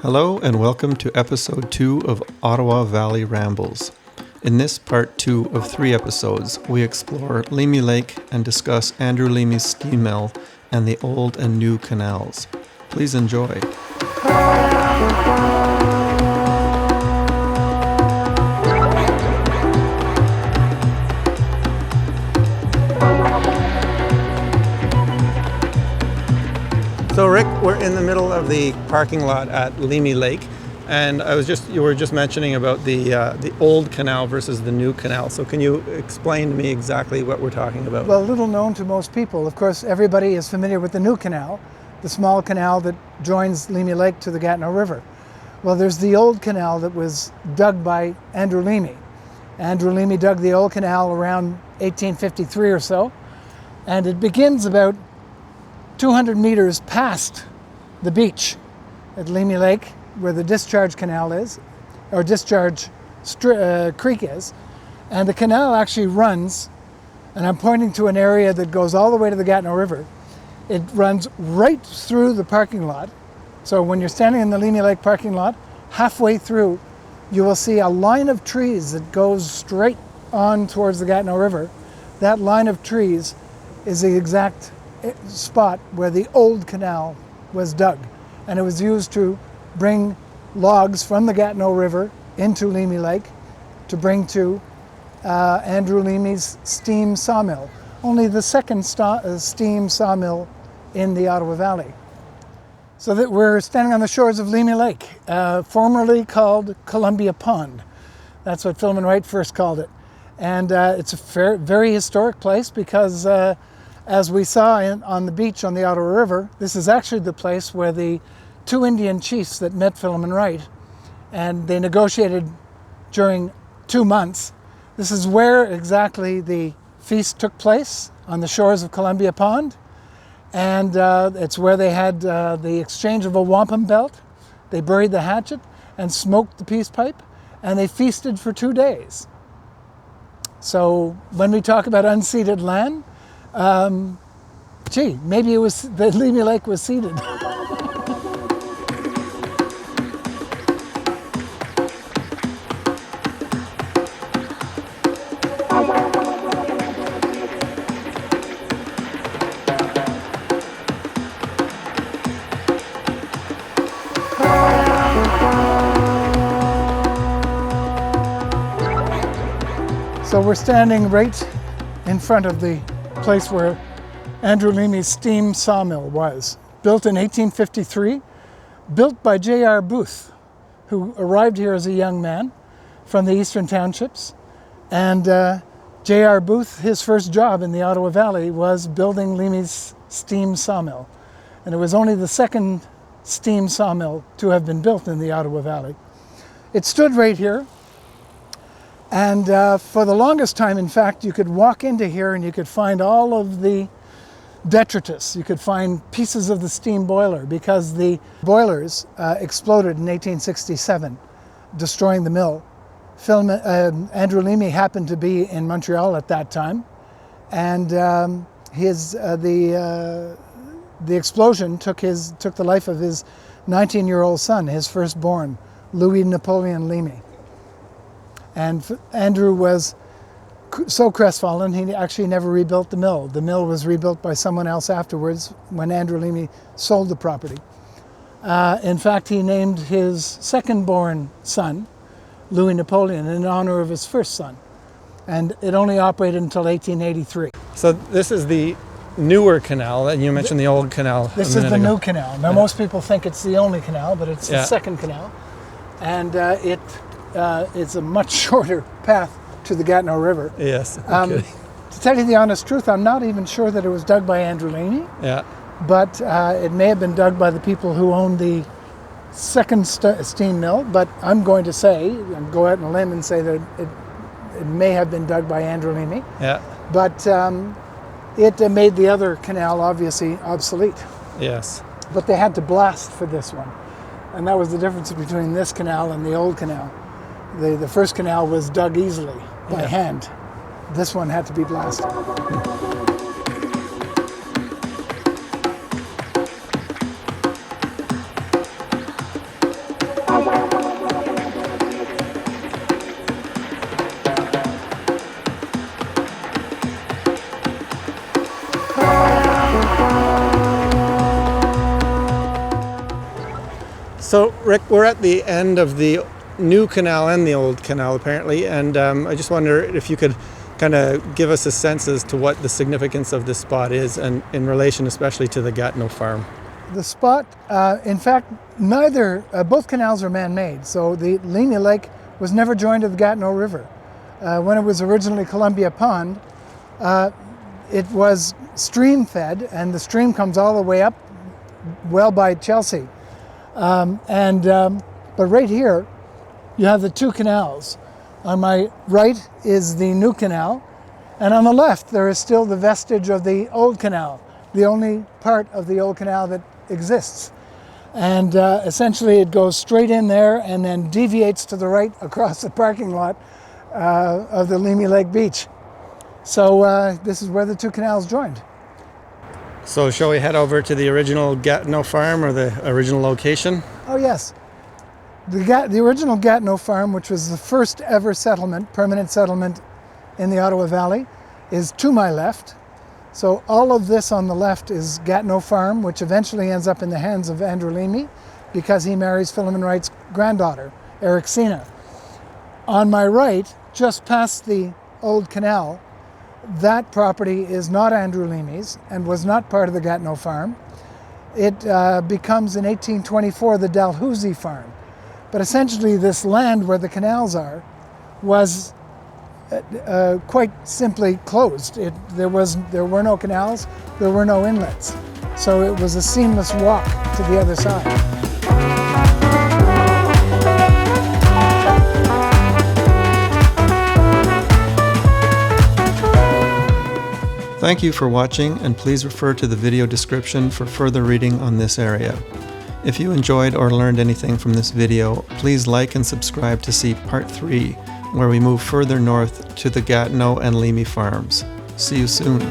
Hello and welcome to episode 2 of Ottawa Valley Rambles. In this part 2 of 3 episodes, we explore Leamy Lake and discuss Andrew Leamy's steam mill and the old and new canals. Please enjoy. So Rick, we're in the middle of the parking lot at Leamy Lake, and you were just mentioning about the old canal versus the new canal. So can you explain to me exactly what we're talking about? Well, little known to most people. Of course, everybody is familiar with the new canal, the small canal that joins Leamy Lake to the Gatineau River. Well, there's the old canal that was dug by Andrew Leamy. Andrew Leamy dug the old canal around 1853 or so, and it begins about 200 meters past the beach at Leamy Lake, where the discharge canal is, or discharge creek is. And the canal actually runs, and I'm pointing to an area that goes all the way to the Gatineau River. It runs right through the parking lot. So when you're standing in the Leamy Lake parking lot, halfway through, you will see a line of trees that goes straight on towards the Gatineau River. That line of trees is the exact spot where the old canal was dug, and it was used to bring logs from the Gatineau River into Leamy Lake to bring to Andrew Leamy's steam sawmill, only the second steam sawmill in the Ottawa Valley. So that we're standing on the shores of Leamy Lake, formerly called Columbia Pond. That's what Philemon Wright first called it. And it's a very historic place because as we saw on the beach on the Ottawa River, this is actually the place where the 2 Indian chiefs that met Philemon Wright, and they negotiated during 2 months. This is where exactly the feast took place, on the shores of Columbia Pond, and it's where they had the exchange of a wampum belt. They buried the hatchet and smoked the peace pipe, and they feasted for 2 days. So when we talk about unceded land, maybe it was the Leamy Lake was ceded. So we're standing right in front of the place where Andrew Leamy's steam sawmill was. Built in 1853, built by J.R. Booth, who arrived here as a young man from the eastern townships. And J.R. Booth, his first job in the Ottawa Valley was building Leamy's steam sawmill. And it was only the second steam sawmill to have been built in the Ottawa Valley. It stood right here. And for the longest time, in fact, you could walk into here and you could find all of the detritus. You could find pieces of the steam boiler because the boilers exploded in 1867, destroying the mill. Andrew Leamy happened to be in Montreal at that time, and the explosion took the life of his 19-year-old son, his firstborn, Louis Napoleon Leamy. And Andrew was so crestfallen, he actually never rebuilt the mill. The mill was rebuilt by someone else afterwards when Andrew Leamy sold the property. In fact, he named his second-born son, Louis Napoleon, in honor of his first son. And it only operated until 1883. So this is the newer canal, and you mentioned the old canal. This is the new canal. Now, most people think it's the only canal, but it's the second canal. And it's a much shorter path to the Gatineau River. Yes. Okay. To tell you the honest truth, I'm not even sure that it was dug by Andrew Leamy. Yeah. But it may have been dug by the people who owned the second steam mill. But I'm going to say, and go out on a limb and say that it may have been dug by Andrew Leamy. Yeah. But it made the other canal obviously obsolete. Yes. But they had to blast for this one. And that was the difference between this canal and the old canal. The first canal was dug easily by hand. This one had to be blasted. So, Rick, we're at the end of the new canal and the old canal, apparently, and I just wonder if you could kind of give us a sense as to what the significance of this spot is, and in relation especially to the Gatineau farm. The spot, in fact, both canals are man-made. So the Leamy Lake was never joined to the Gatineau River. When it was originally Columbia Pond, it was stream-fed, and the stream comes all the way up well by Chelsea. But right here, you have the two canals. On my right is the new canal, and on the left there is still the vestige of the old canal, the only part of the old canal that exists. And essentially it goes straight in there and then deviates to the right across the parking lot of the Leamy Lake beach. So this is where the two canals joined. So shall we head over to the original Gatineau farm, or the original location? Oh yes. The original Gatineau farm, which was the first ever permanent settlement in the Ottawa Valley, is to my left. So all of this on the left is Gatineau farm, which eventually ends up in the hands of Andrew Leamy because he marries Philemon Wright's granddaughter, Ericina. On my right, just past the old canal, that property is not Andrew Leamy's and was not part of the Gatineau farm. It becomes in 1824 the Dalhousie farm. But essentially this land where the canals are was quite simply closed. There were no canals, there were no inlets. So it was a seamless walk to the other side. Thank you for watching, and please refer to the video description for further reading on this area. If you enjoyed or learned anything from this video, please like and subscribe to see part 3, where we move further north to the Gatineau and Leamy farms. See you soon.